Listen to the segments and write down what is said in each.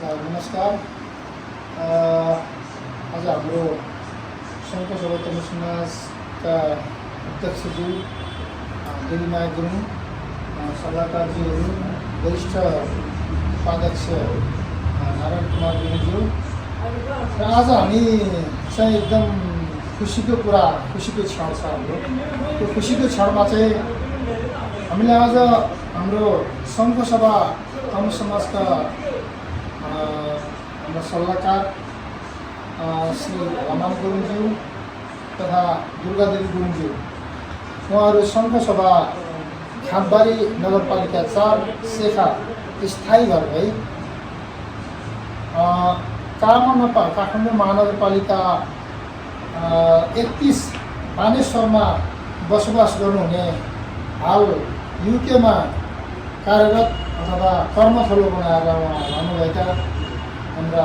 नमस्कार। आज हाम्रो सङ्घ सभा तमिल समाजका अध्यक्षज्यू दिलीमाया गुरुङ, सल्लाहकारज्यूहरू, वरिष्ठ उपाध्यक्ष नारायण कुमार गुरुङज्यू र आज हामी चाहिँ एकदम खुसीको क्षण छ हाम्रो। त्यो खुसीको क्षणमा चाहिँ हामीले आज हाम्रो सङ्घ सभा तमिल समाजका हाम्रो सल्लाहकार श्री भलामान गुरुङज्यू तथा दुर्गादेवी गुरुङज्यू, उहाँहरू सङ्घ सभा खाँदबारी नगरपालिका 4 सेखा स्थायी घर भई काठमाडौँ महानगरपालिका 31 बानेश्वरमा बसोबास गर्नुहुने हाल युकेमा कार्यरत अथवा कर्मथलो बनाएर उहाँ रहनुभएका हाम्रा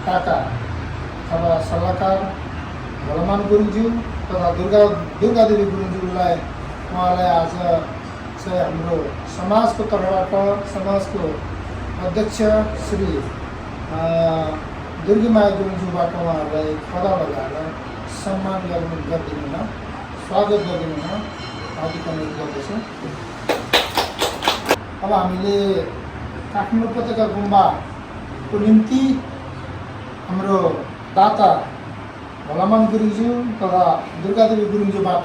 काका अथवा सल्लाहकार भलामान गुरुङज्यू तथा दुर्गादेवी गुरुङज्यूलाई उहाँलाई आज चाहिँ हाम्रो समाजको तर्फबाट समाजको अध्यक्ष श्री दुर्गामाया गुरुङज्यूबाट उहाँहरूलाई खदा लगाएर सम्मान गरिदिनुहुन, स्वागत गरिदिनुहुन हार्दिक अनुरोध गर्दछु। अब हामीले काठमाडौँ उपत्यका गुम्बाको निम्ति हाम्रो दाता भलामान गुरुङज्यू तथा दुर्गादेवी गुरुङज्यूबाट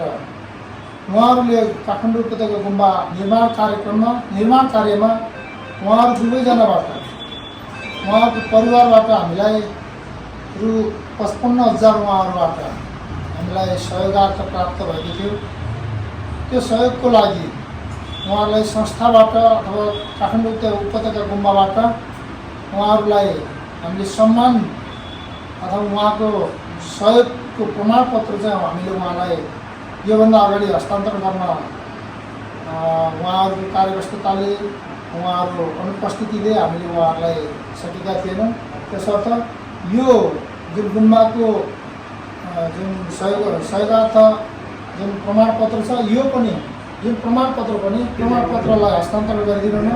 उहाँहरूले काठमाडौँ उपत्यका गुम्बा निर्माण कार्यमा उहाँहरू दुवैजनाबाट उहाँको परिवारबाट हामीलाई रु 55,000 उहाँहरूबाट हामीलाई सहयोगार्थ प्राप्त भएको थियो। त्यो सहयोगको लागि उहाँहरूलाई संस्थाबाट अथवा काठमाडौँ उपत्यका गुम्बाबाट उहाँहरूलाई हामीले सम्मान अथवा उहाँको सहयोगको प्रमाणपत्र चाहिँ हामीले उहाँलाई योभन्दा अगाडि हस्तान्तरण गर्न उहाँहरूको कार्यव्यस्तताले उहाँहरूको अनुपस्थितिले हामीले उहाँहरूलाई सकेका थिएनौँ। त्यसर्थ यो जुन गुम्बाको जुन सहयोगार्थ जुन प्रमाणपत्र छ, यो पनि जुन प्रमाणपत्रलाई हस्तान्तरण गरिदिनु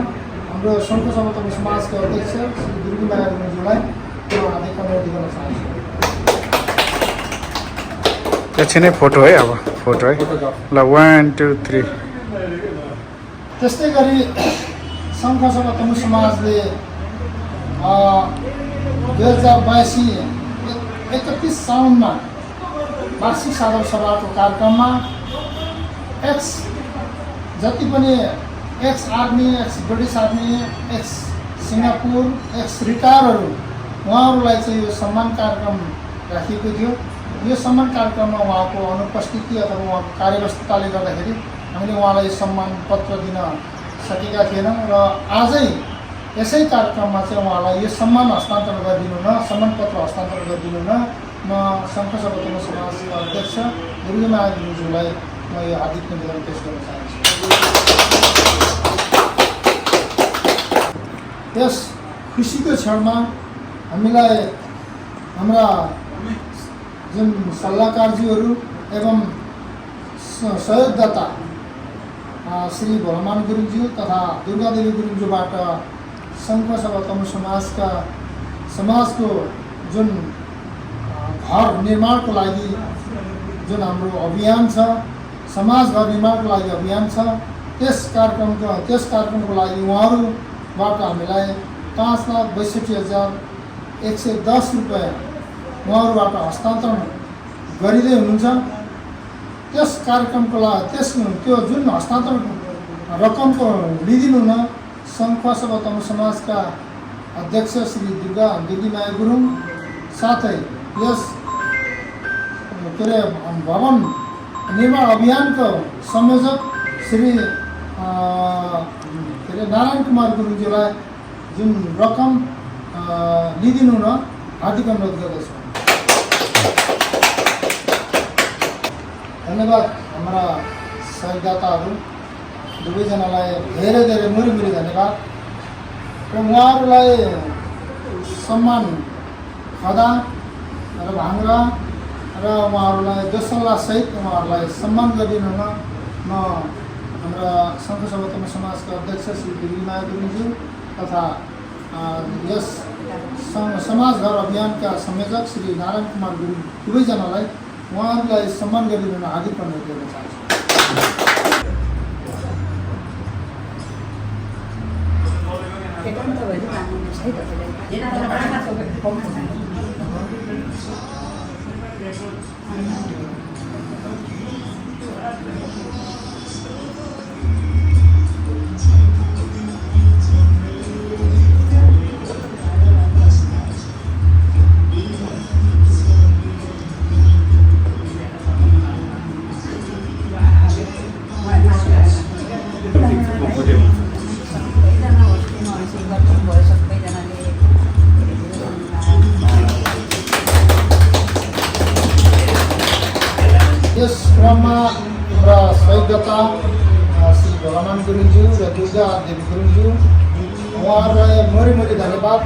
हाम्रो सङ्घ सभा तमिल समाजका अध्यक्ष श्री दुर्गामाया गुरुङज्यूलाई त्यो हार्दिक अनुरोध गर्न चाहन्छु। एकछिनै फोटो है, अब फोटो है ल 1 2 3। त्यस्तै गरी सङ्घ सभा तमिल समाजले 2082 31 साउनमा वार्षिक साधारण सभाको कार्यक्रममा जति पनि ex army, ex British army, ex Singapore, ex रिटायरहरू उहाँहरूलाई चाहिँ यो सम्मान कार्यक्रम राखिएको थियो। यो सम्मान कार्यक्रममा उहाँको अनुपस्थिति अथवा उहाँको कार्यव्यस्तताले गर्दाखेरि हामीले उहाँलाई सम्मान पत्र दिन सकेका थिएनौँ र आजै यसै कार्यक्रममा चाहिँ उहाँलाई यो सम्मान हस्तान्तरण गरिदिनु न, सम्मान पत्र हस्तान्तरण गरिदिनु न, म सङ्घ सभा तमिल समाजका अध्यक्ष दुर्गामाया गुरुङज्यूलाई म यो हार्दिक निवेदन पेश गर्न चाहन्छु। यस खुसीको क्षणमा हामीलाई हाम्रा जुन सल्लाहकारज्यूहरू एवं सहयोगदाता श्री भलामान गुरुङज्यू तथा दुर्गादेवी गुरुङज्यूबाट सङ्घ सभा तमिल समाजको जुन घर निर्माणको लागि जुन हाम्रो अभियान छ, समाज घर निर्माणको लागि अभियान छ, त्यस कार्यक्रमको लागि उहाँहरूबाट हामीलाई 5,62,110 रुपियाँ उहाँहरूबाट हस्तान्तरण गरिँदै हुनुहुन्छ। त्यस कार्यक्रमको लागि त्यो जुन हस्तान्तरण रकमको लिइदिनु न सङ्घ सभा तमिल समाजका अध्यक्ष श्री दुर्गामाया गुरुङ साथै यस भवन निर्माण अभियानको संयोजक श्री नारायण कुमार गुरुङज्यूलाई जुन रकम लिइदिनु न हार्दिक अनुरोध गर्दछु। धन्यवाद हाम्रा सहयोगदाताहरू दुवैजनालाई धेरै धेरै मुरी धन्यवाद र उहाँहरूलाई सम्मान खदा र भाङ्रा र उहाँहरूलाई दोसल्लासहित उहाँहरूलाई सम्मान गरिदिनु न म हाम्रा सङ्घ सभा तमिल समाजका अध्यक्ष श्री दुर्गामाया गुरुङज्यू तथा यस समाज घर अभियानका संयोजक श्री नारायण कुमार गुरुङ दुवैजनालाई उहाँहरूलाई सम्मान गरिदिन हार्दिक अनुरोध गर्न चाहन्छु। यस क्रममा हाम्रा सहयोगदाता श्री भगवान गुरुङज्यू र दुर्गा देवी गुरुङज्यू उहाँहरूलाई मरी धन्यवाद।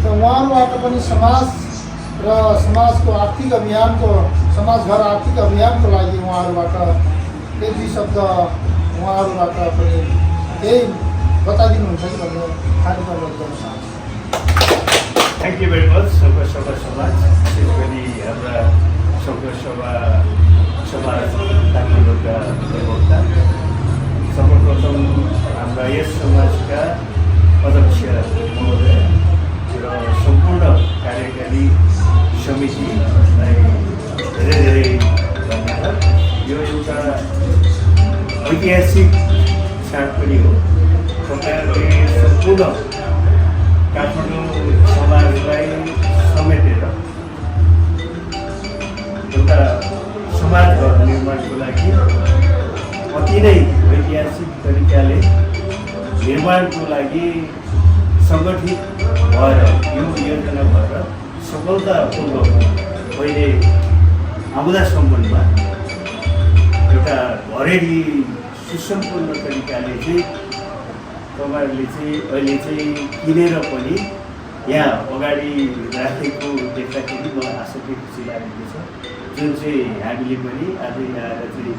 र उहाँहरूबाट पनि समाज र समाजको आर्थिक अभियानको समाजघर आर्थिक अभियानको लागि उहाँहरूबाट केही दुई शब्द उहाँहरूबाट पनि केही बताइदिनुहुन्छ कि भन्ने हार्दिक अनुरोध गर्न चाहन्छु। Thank you very much, Sangha Sabha Samaj. विशेष गरी हाम्रा सङ्घ सभा समाज काठमाडौँका प्रवक्ता, सर्वप्रथम हाम्रा यस समाजका अध्यक्ष महोदय र सम्पूर्ण कार्यकारी समितिलाई धेरै धेरै धन्यवाद। यो एउटा ऐतिहासिक क्षण पनि हो। तपाईँहरूले सम्पूर्ण काठमाडौँ समाजलाई समेटेर एउटा समाज घर निर्माणको लागि अति नै ऐतिहासिक तरिकाले निर्माणको लागि सङ्गठित भएर यो योजना भएर सफलतापूर्वक अहिले आउँदासम्ममा एउटा घरेडी सुसम्पन्न तरिकाले चाहिँ तपाईँहरूले चाहिँ अहिले चाहिँ किनेर पनि यहाँ अगाडि राखेको देख्दाखेरि मलाई असाध्यै खुसी लागेको छ। जुन चाहिँ हामीले पनि आज आएर चाहिँ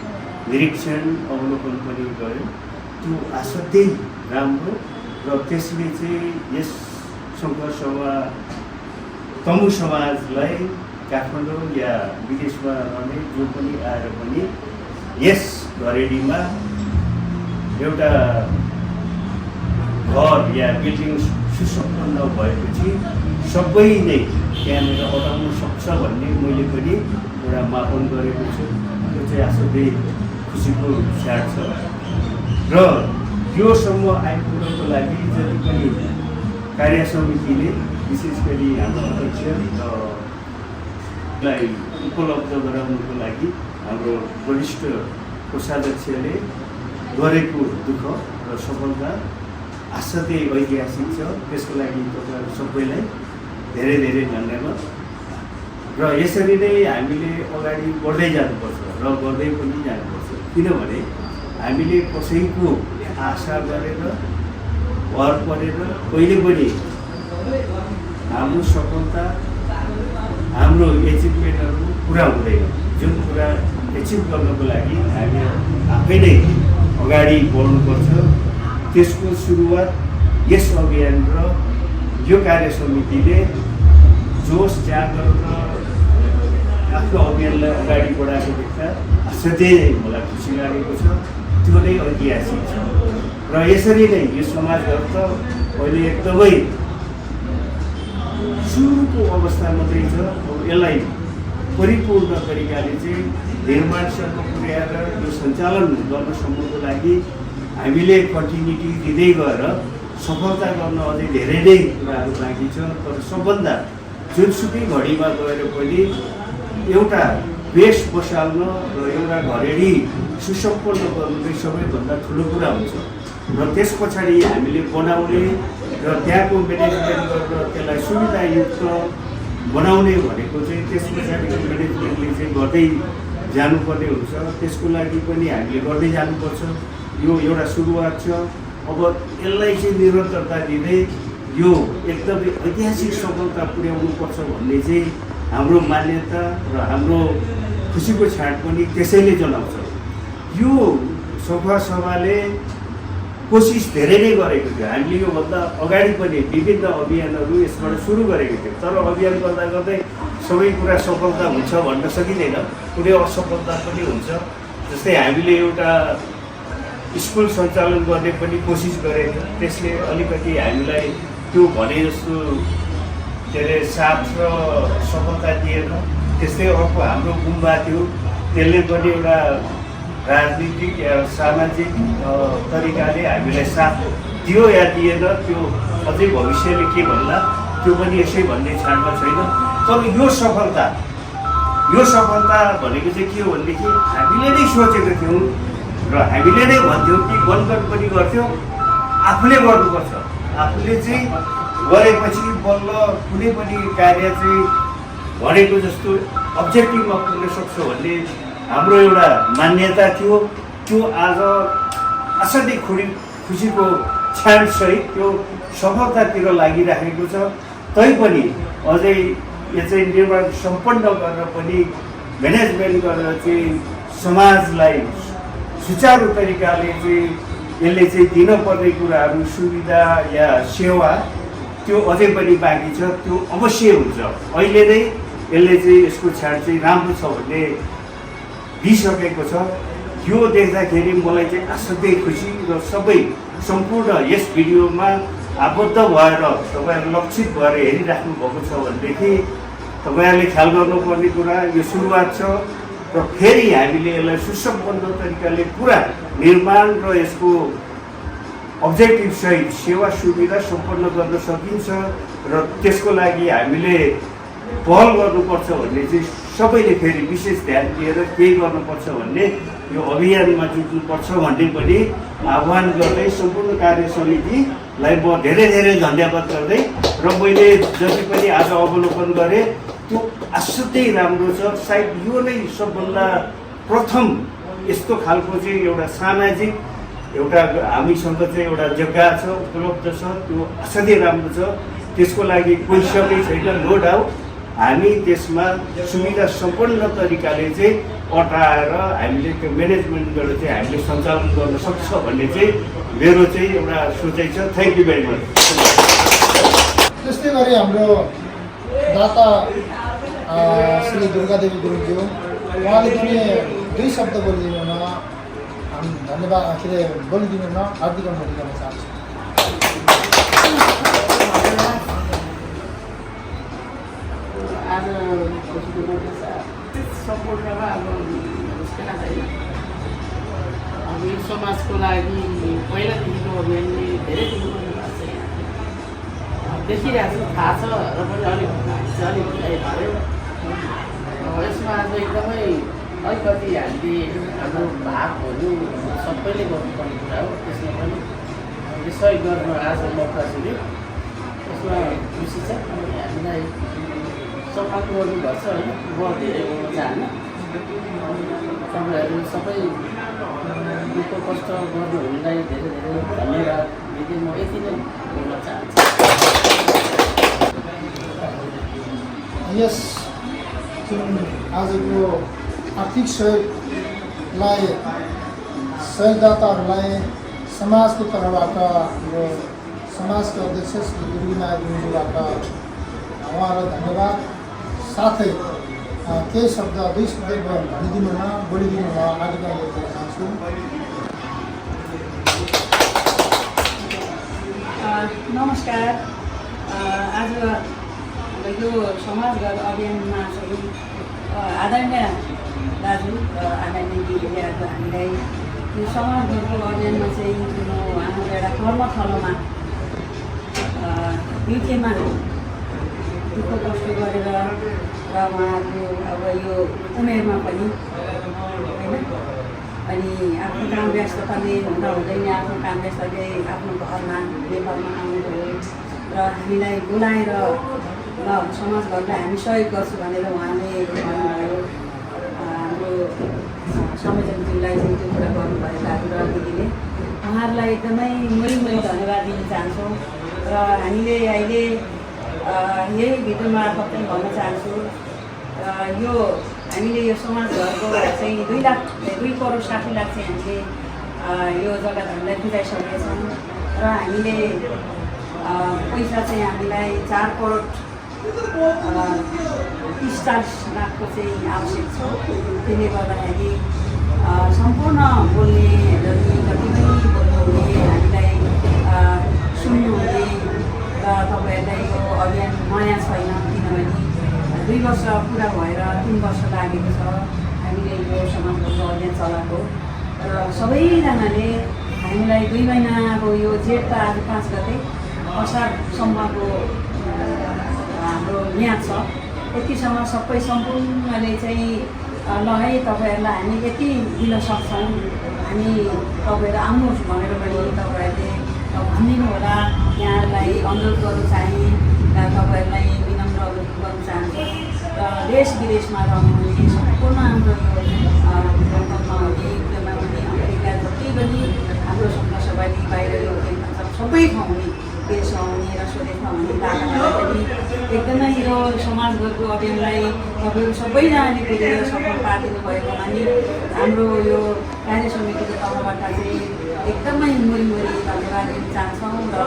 निरीक्षण अवलोकन पनि गऱ्यौँ, त्यो असाध्यै राम्रो र त्यसले चाहिँ यस सङ्घ सभा तमु समाजलाई काठमाडौँ या विदेशमा रहने जो पनि आएर पनि यस घरेडीमा एउटा घर या बिल्डिङ सुसम्पन्न भएपछि सबै नै त्यहाँनिर अटाउन सक्छ भन्ने मैले पनि एउटा मापन गरेको छु। त्यो चाहिँ असाध्यै खुसीको क्षण छ र योसम्म आइपुग्नको लागि जति पनि कार्य समितिले विशेष गरी हाम्रो अध्यक्षलाई उपलब्ध गराउनुको लागि हाम्रो वरिष्ठ कोषाध्यक्षले गरेको दुःख र सफलता असाध्यै ऐतिहासिक छ। त्यसको लागि तपाईँहरू सबैलाई धेरै धेरै धन्यवाद। र यसरी नै हामीले अगाडि बढ्दै जानुपर्छ र गर्दै पनि जानुपर्छ, किनभने हामीले कसैको आशा गरेर भर परेर कहिले पनि हाम्रो सफलता हाम्रो एचिभमेन्टहरू पुरा हुँदैन। जुन कुरा एचिभ गर्नको लागि हामी आफै नै अगाडि बढ्नुपर्छ। त्यसको सुरुवात यस अभियान र यो कार्य समितिले जोस जागर र आफ्नो अभियानलाई अगाडि बढाएको देख्दा असाध्यै मलाई खुसी लागेको छ। त्यो नै ऐतिहासिक छ र यसरी नै यो समाजघर त अहिले एकदमै सुरुको अवस्था मात्रै छ। अब यसलाई परिपूर्ण तरिकाले चाहिँ निर्माणसँग पुर्याएर यो सञ्चालन गर्नसम्मको लागि हामीले कन्टिन्युटी दिँदै गएर सफलता गर्न अझै धेरै नै कुराहरू बाँकी छ। तर सबभन्दा जुनसुकै घडीमा गएर पनि एउटा बेस बसाल्न र एउटा घरेडी सुसम्पन्न गर्नु चाहिँ सबैभन्दा ठुलो कुरा हुन्छ र त्यस पछाडि हामीले बनाउने र त्यहाँको म्यानेजमेन्ट गरेर त्यसलाई सुविधायुक्त बनाउने भनेको चाहिँ त्यस पछाडिको म्यानेजमेन्टले चाहिँ गर्दै जानुपर्ने हुन्छ। त्यसको लागि पनि हामीले गर्दै जानुपर्छ। यो एउटा सुरुवात छ। अब यसलाई चाहिँ निरन्तरता दिँदै यो एकदमै ऐतिहासिक सफलता पुर्याउनुपर्छ भन्ने चाहिँ हाम्रो मान्यता र हाम्रो खुसीको छाट पनि त्यसैले जनाउँछ। यो सभाले कोसिस धेरै नै गरेको थियो। हामीले योभन्दा अगाडि पनि विभिन्न अभियानहरू यसबाट सुरु गरेको थियो, तर अभियान गर्दा गर्दै सबै कुरा सफलता हुन्छ भन्न सकिँदैन, कुनै असफलता पनि हुन्छ। जस्तै हामीले एउटा स्कुल सञ्चालन गर्ने पनि कोसिस गरेको थियो, त्यसले अलिकति हामीलाई त्यो भने जस्तो के अरे साथ र सफलता दिएन। त्यस्तै अर्को हाम्रो गुम्बा थियो, त्यसले पनि एउटा राजनीतिक या सामाजिक तरिकाले हामीलाई साथ दियो या दिएन, त्यो अझै भविष्यले के भन्ला त्यो पनि यसै भन्ने छाडमा छैन। तर यो सफलता भनेको चाहिँ के हो भनेदेखि हामीले नै सोचेको थियौँ र हामीले नै भन्थ्यौँ कि बनगन पनि गर्थ्यौँ, आफूले गर्नुपर्छ। आफूले चाहिँ गरेपछि बल्ल कुनै पनि कार्य चाहिँ भनेको जस्तो अब्जेक्टिभमा पुग्न सक्छ भन्ने हाम्रो एउटा मान्यता थियो। त्यो आज असाध्यै खुसीको क्षणसहित त्यो सफलतातिर लागिराखेको छ। तैपनि अझै यो चाहिँ निर्माण सम्पन्न गरेर पनि म्यानेजमेन्ट गरेर चाहिँ समाजलाई सुचारू तरिकाले चाहिँ यसले चाहिँ दिनपर्ने कुराहरू सुविधा या सेवा त्यो अझै पनि बाँकी छ, त्यो अवश्य हुन्छ। अहिले नै यसले चाहिँ यसको छाड चाहिँ राम्रो छ भन्ने दिइसकेको छ। यो देख्दाखेरि मलाई चाहिँ असाध्यै खुसी र सबै सम्पूर्ण यस भिडियोमा आबद्ध भएर तपाईँहरू लक्षित भएर हेरिराख्नु भएको छ भनेदेखि तपाईँहरूले ख्याल गर्नुपर्ने कुरा यो सुरुवात छ र फेरि हामीले यसलाई सुसम्पन्न तरिकाले पुरा निर्माण र यसको अब्जेक्टिभ सहित सेवा सुविधा सम्पन्न गर्न सकिन्छ र त्यसको लागि हामीले पहल गर्नुपर्छ भन्ने चाहिँ सबैले फेरि विशेष ध्यान दिएर केही गर्नुपर्छ भन्ने यो अभियानमा जुट्नुपर्छ भन्ने पनि आह्वान गर्दै सम्पूर्ण कार्य समितिलाई म धेरै धेरै धन्यवाद गर्दै र मैले जति पनि आज अवलोकन गरेँ त्यो असाध्यै राम्रो छ। सायद यो नै सबभन्दा प्रथम यस्तो खालको चाहिँ एउटा सामाजिक एउटा हामीसँग चाहिँ एउटा जग्गा छ, उपलब्ध छ, त्यो असाध्यै राम्रो छ। त्यसको लागि कोही सबै छैन, नो डाउट। हामी त्यसमा सुविधा सम्पन्न तरिकाले चाहिँ अटाएर हामीले त्यो म्यानेजमेन्ट गरेर चाहिँ हामीले सञ्चालन गर्न सक्छ भन्ने चाहिँ मेरो चाहिँ एउटा सोचाइ छ। Thank you very much. त्यस्तै गरी हाम्रो दाता श्री दुर्गादेवी गुरुज्यू उहाँले पनि दुई शब्द बोलिदिनु न, धन्यवाद के अरे बोलिदिनु न, हार्दिक अनुमति गर्न चाहन्छु। आज सपोर्टमा अब मुस्किल छैन। अब यो समाजको लागि पहिलादेखिको अभियानले धेरै दिनु पर्ने भएको छ। देखिरहेको छु, थाहा छ र पनि अलिक भयो। यसमा आज एकदमै अलिकति हामीले हाम्रो भागहरू सबैले गर्नुपर्ने कुरा हो। त्यसमा पनि हामीले सहयोग गर्न आज मौका दियो, यसमा खुसी छ। हामीलाई सफल गर्नुभएको छ होइन, म धेरै बोल्न चाहन्न। तपाईँहरू सबै दुःख कष्ट गर्नुहुनेलाई धेरै धेरै धन्यवाद दिँदै म यति नै बोल्न चाहन्छु। यस जुन आजको आर्थिक सहयोगदाताहरूलाई समाजको तर्फबाट हाम्रो समाजको अध्यक्ष श्री दुर्गानारायण गुरुज्यूबाट उहाँलाई धन्यवाद। साथै केही शब्द दुई शब्द भनिदिनु न, बोलिदिनु न, आदिका गर्न चाहन्छु। नमस्कार। आज यो समाजघर अभियानमा चाहिँ आदरणीय दाजु र आदरणीय दिदीले आज हामीलाई यो समाजघरको अभियानमा चाहिँ जुन हाम्रो एउटा कर्मथलोमा युकेमा दुःख कष्ट गरेर र उहाँको अब यो उमेरमा पनि होइन, अनि आफ्नो काम व्यस्तताले हुँदा हुँदैन आफ्नो काम व्यस्तले आफ्नो घरमा नेपालमा आउनुभयो र हामीलाई बोलाएर ल समाजघरलाई हामी सहयोग गर्छु भनेर उहाँले भन्नुभयो। हाम्रो संयोजकज्यूलाई चाहिँ त्यो कुरा गर्नुभयो दाजु र दिदीले, उहाँहरूलाई एकदमै मुरी धन्यवाद दिन चाहन्छौँ। र हामीले अहिले यही भिडियो मार्फत पनि भन्न चाहन्छु, यो हामीले यो समाजघरको चाहिँ 2 करोड 60 लाख चाहिँ हामीले यो जग्गा हामीलाई बुझाइसकेका छौँ र हामीले पैसा चाहिँ हामीलाई 4 करोड 40 लाखको चाहिँ आवश्यक छ। त्यसले गर्दाखेरि सम्पूर्ण बोल्ने जति पनि बोल्नुहुने हामीलाई सुन्नुहुने र तपाईँहरूलाई यो अभियान नयाँ छैन, किनभने 2 वर्ष पुरा भएर 3 वर्ष लागेको छ हामीले यो समाजको अभियान चलाएको र सबैजनाले हामीलाई 2 महिनाको यो जेठ त आज 5 गते असारसम्मको हाम्रो म्याद छ। यतिसम्म सबै सम्पूर्णले चाहिँ ल है तपाईँहरूलाई हामी यति दिन सक्छौँ, हामी तपाईँहरू आउनुहोस् भनेर पनि तपाईँहरूले भनिदिनु होला। यहाँलाई अनुरोध गर्नु चाहे तपाईँहरूलाई विनम्र अनुरोध गर्नु चाहन्छु र देश विदेशमा रहनुहुने सम्पूर्ण हाम्रो लन्डनमा हुने, युकेमा हुने, अमेरिका जति पनि हाम्रो सभासभाले बाहिर यो सबै ठाउँ हुने, देशमा हुने र स्वदेशमा हुने दादालाई पनि एकदमै यो समाजको अभियानलाई तपाईँहरू सबैजनाले बुझेर सफल पारिदिनु भएकोमा नि हाम्रो यो कार्य समितिको तर्फबाट चाहिँ एकदमै मुरी धन्यवाद दिन चाहन्छौँ। र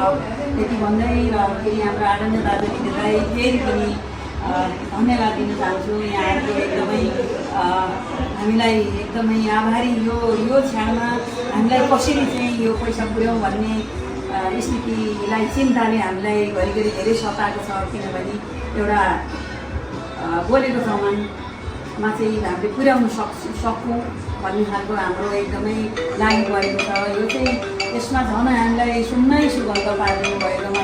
त्यति भन्दै र फेरि हाम्रो आदरणीय दाजुदिदीलाई फेरि पनि धन्यवाद दिन चाहन्छु। यहाँहरूको एकदमै हामीलाई एकदमै आभारी। यो क्षणमा हामीलाई कसरी चाहिँ यो पैसा पुर्याउँ भन्ने स्थितिलाई चिन्ताले हामीलाई घरिघरि धेरै सताएको छ, किनभने एउटा बोलेको सामानमा चाहिँ हामीले पुर्याउन सकौँ भन्ने खालको हाम्रो एकदमै लागि परेको छ। यो चाहिँ यसमा झन् हामीलाई सुन्नै सुगन्ध पारिदिनु भएकोमा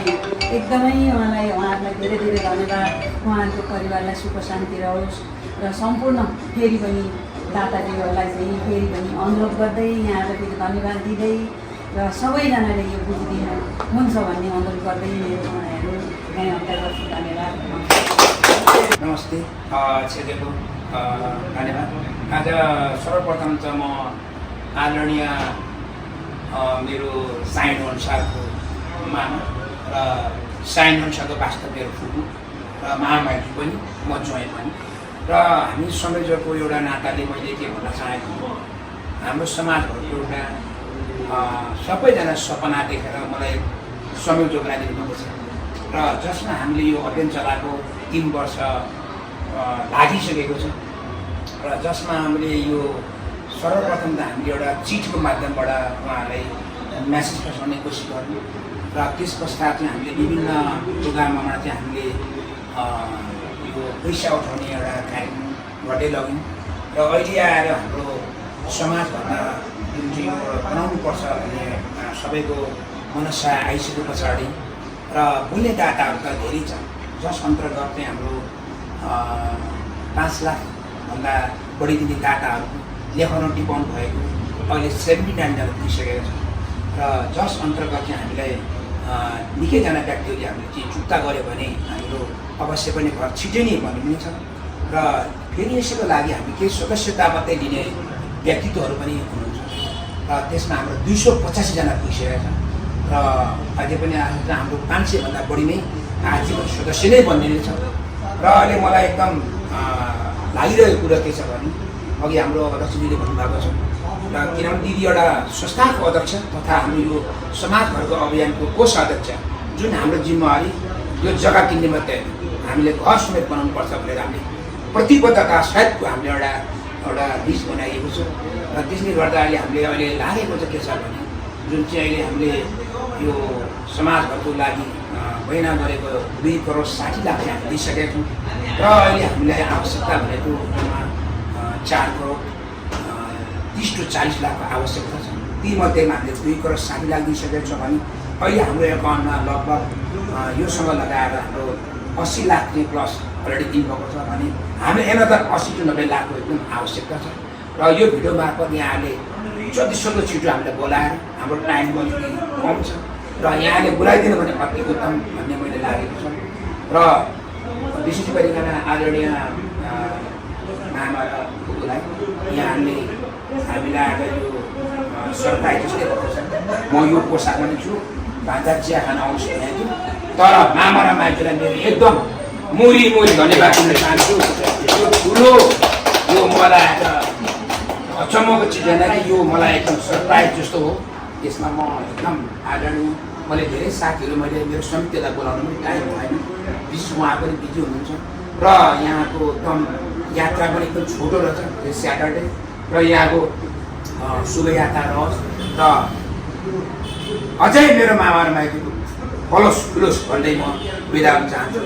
एकदमै उहाँहरूलाई धेरै धेरै धन्यवाद। उहाँहरूको परिवारलाई सुख शान्ति रहोस् र सम्पूर्ण फेरि पनि दाताजीहरूलाई चाहिँ फेरि पनि अनुरोध गर्दै यहाँलाई फेरि धन्यवाद दिँदै र सबैजनाले यो बुझिदिनु हुन्छ भन्ने अनुरोध गर्दै मेरो उहाँहरू यहाँ हप्ता गर्छु। धन्यवाद। नमस्ते क्षेत्रको धन्यवाद। आज सर्वप्रथम त म आदरणीय मेरो साइन अनुसारको मामा र साइन अनुसारको वास्तव मेरो फुपू र महामाइजू पनि म ज्वाइँ पनि र हामी संयोजकको एउटा नाताले मैले के भन्न चाहेको हाम्रो समाजहरूको एउटा सबैजना सपना देखेर मलाई संयोजकलाई दिनुभएको छ र जसमा हामीले यो अभियान चलाएको 3 वर्ष लागिसकेको छ र जसमा हामीले यो सर्वप्रथम त हामीले एउटा चिठीको माध्यमबाट उहाँलाई म्यासेज पठाउने कोसिस गर्यौँ र त्यस पश्चात चाहिँ हामीले विभिन्न प्रोग्राममा चाहिँ हामीले यो पैसा उठाउने एउटा कार्यक्रम गर्दै लग्यौँ र अहिले आएर हाम्रो समाजभन्दा जुन चाहिँ बनाउनुपर्छ भन्ने सबैको मनसा आइसके पछाडि र बोल्ने दाताहरू त धेरै छ, जस अन्तर्गत चाहिँ हाम्रो 5 लाखभन्दा बढी दिने दाताहरू लेखन टिपाउनु भएको अहिले 79 जना पुगिसकेको छ र जस अन्तर्गत चाहिँ हामीलाई निकैजना व्यक्तिहरूले हामीले चाहिँ चुक्ता गऱ्यो भने हाम्रो अवश्य पनि घर छिटै नै भन्ने पनि छ र फेरि यसको लागि हामी केही सदस्यता मात्रै लिने व्यक्तित्वहरू पनि हुनुहुन्छ र त्यसमा हाम्रो 285 जना पुगिसकेका छन् र अझै पनि हाम्रो 500 भन्दा बढी नै आजीवन सदस्य नै बनिने छ र अहिले मलाई एकदम लागिरहेको कुरा के छ भने अघि हाम्रो अध्यक्षजीले भन्नुभएको छ र किनभने दिदी एउटा संस्थाको अध्यक्ष तथा हाम्रो यो समाजभरको अभियानको कोष अध्यक्ष जुन हाम्रो जिम्मेवारी यो जग्गा किन्ने मात्रै हामीले घर समेत बनाउनुपर्छ भनेर हामीले प्रतिबद्धता सहितको हामीले एउटा लिस्ट बनाइएको छ र त्यसले गर्दा अहिले हामीले लागेको चाहिँ के छ भने जुन चाहिँ अहिले हामीले यो समाजहरूको लागि बयान गरेको 2 करोड 60 लाख चाहिँ हामीले दिइसकेका छौँ र अहिले हामीलाई आवश्यकता भनेको 4 करोड 30 to 40 लाखको आवश्यकता छ। तीमध्येमा हामीले 2 करोड 60 लाख दिइसकेका छौँ भने अहिले हाम्रो एकाउन्टमा लगभग योसँग लगाएर हाम्रो 80 लाख चाहिँ प्लस अलरेडी दिनुभएको छ भने हामीले एनदर 80 to 90 लाखको एकदम आवश्यकता छ र यो भिडियो मार्फत यहाँले जतिसक्दो छिटो हामीलाई बोलाएर हाम्रो टाइम पनि कम छ र यहाँले बोलाइदिनु भने अति उत्तम भन्ने मैले लागेको छ र विशेष गरिकन आदरणीय मामा र फुपूलाई यहाँले हामीलाई आज यो सरकारी जस्तै भएको छ। म यो पोसाकमा नै छु, भान्जा चिया खान आउँछु भनेको छु, तर मामा र माइजूलाई मेरो एकदम मुरी धन्यवाद दिन चाहन्छु। यो ठुलो यो मलाई आज अचम्मको चिज होइन कि यो मलाई एकदम सरप्राइज जस्तो हो। यसमा म एकदम आदरणीय मैले धेरै साथीहरू मैले मेरो समितिलाई बोलाउनु पनि टाइम भएन, विशेष उहाँ पनि बिजी हुनुहुन्छ र यहाँको एकदम यात्रा पनि एकदम छोटो रहेछ यो स्याटरडे र यहाँको शुभ यात्रा रहोस् र अझै मेरो मामा र माइतीको फलोस् फुलोस् भन्दै म बिदा हुन चाहन्छु।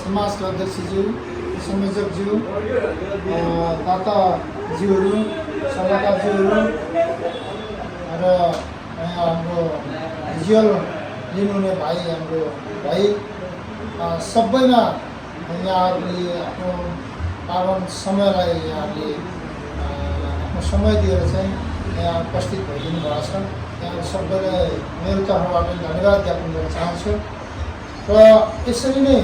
समाजका अध्यक्षज्यू, संयोजकज्यू, दाताज्यूहरू, सल्लाहकारज्यूहरू र हाम्रो भिजुअल लिनुहुने भाइ हाम्रो भाइ सबैमा यहाँहरूले आफ्नो पावन समयलाई यहाँहरूले आफ्नो समय दिएर चाहिँ यहाँ उपस्थित भइदिनु भएको छ। यहाँ सबैलाई मेरो तर्फबाट धन्यवाद ज्ञापन गर्न चाहन्छु र यसरी नै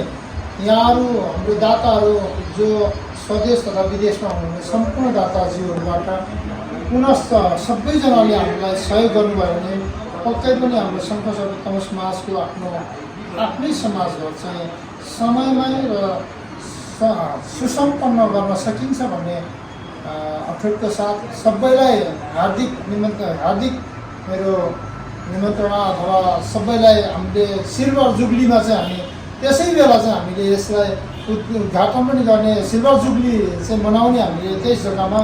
यहाँहरू हाम्रो दाताहरू जो स्वदेश तथा विदेशमा हुनुहुने सम्पूर्ण दाताजीहरूबाट पुनश्च सबैजनाले हामीलाई सहयोग गर्नुभयो भने पक्कै पनि हाम्रो सङ्घ सर्वोत्तम समाजको आफ्नै समाजघर चाहिँ समयमै र सुसम्पन्न गर्न सकिन्छ भन्ने अठोटको साथ सबैलाई हार्दिक मेरो निमन्त्रणा अथवा सबैलाई हामीले सिल्भर जुब्लीमा चाहिँ हामी त्यसै बेला चाहिँ हामीले यसलाई उद्घाटन पनि गर्ने, सिल्भर जुब्ली चाहिँ मनाउने हामीले त्यस जग्गामा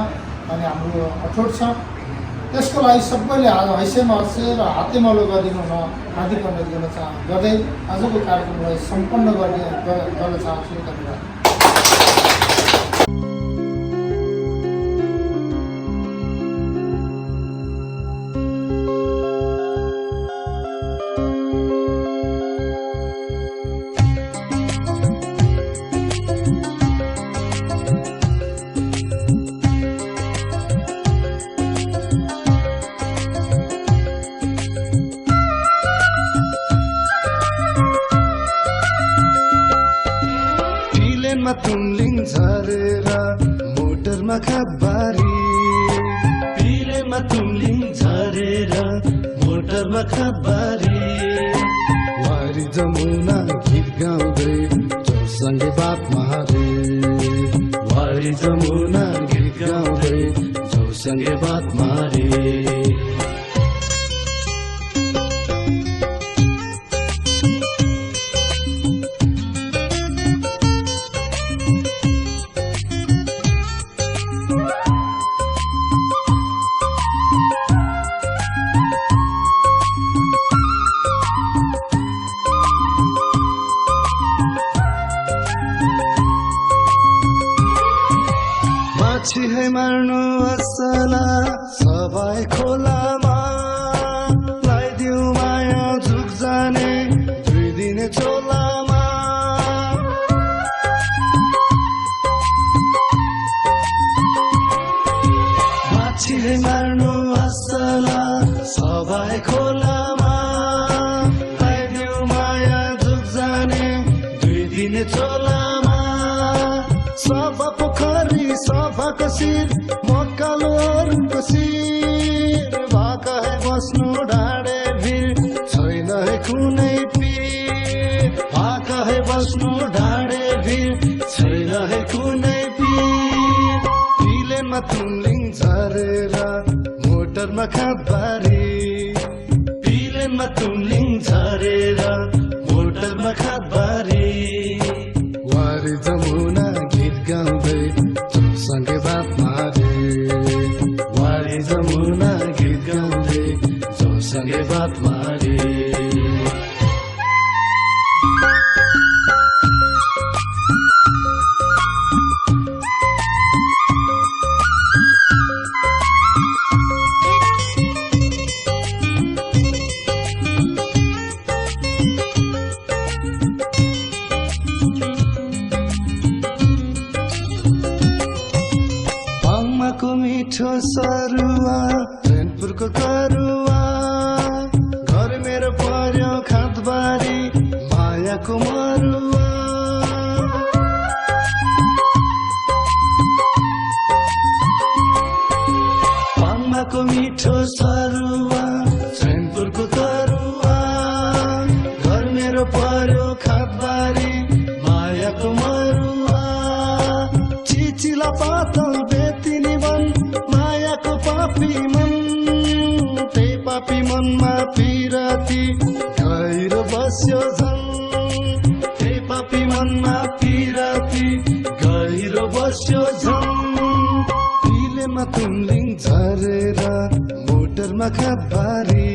अनि हाम्रो अठोट छ। त्यसको लागि सबैले हैसेमा हसे र हातेमलो गरिदिनु म हार्दिक अनुरोध गर्दै आजको कार्यक्रमलाई सम्पन्न गर्न चाहन्छु। धन्यवाद। तुमलिङ झरेर मोटरमा खबारी, पिलेमा तुमलिङ झरेर मोटरमा खबारी, वारी जमुना गीत गाउँदै जोसँगै बात मारे, वारी जमुना गीत गाउँदै जोसँगै बात मारे। छिहै मार्नु असला सबै खोलामा, लाइदिउ माया झुक जाने 2 दिने चोलामा, छिहै मार्नु असला सबै खोलामा, लाइदिउ माया झुक जाने 2 दिने चोलामा, सफा पोखरी सफा कसिर मक्कालो अरूको शिर, भाका है बस्नु ढाडे भिर छैन है कुनै पीर, भाका है बस्नु ढाडे भिर छैन है कुनै पीर, पिलेनमा तुमलिङ झरेर मोटरमा खबारी, पिलेनमा तुमलिङ झरेर मोटरमा खबारी, वारी जमुना गीत गाउँदै जोसँगै बात मारे, वारी जमुना गीत गाउँदै जोसँगै बात मारे। मिठो सरुवा चैनपुरको करुवा, घर मेरो पर्यो खाँदबारी मायाको मरुवा, पाङमाको मिठो सरुवा चैनपुरको करुवा, घर मेरो पर्यो खाँदबारी मायाको मरुवा, मातल बेतिनी मन मायाको पापी मन त्यही पापी मनमा पिराती गहिरो बस्यो झन् त्यही पापी मनमा पिराती गहिरो बस्यो झन् पिलेमा तुमलिङ झरेर मोटरमा खाबारी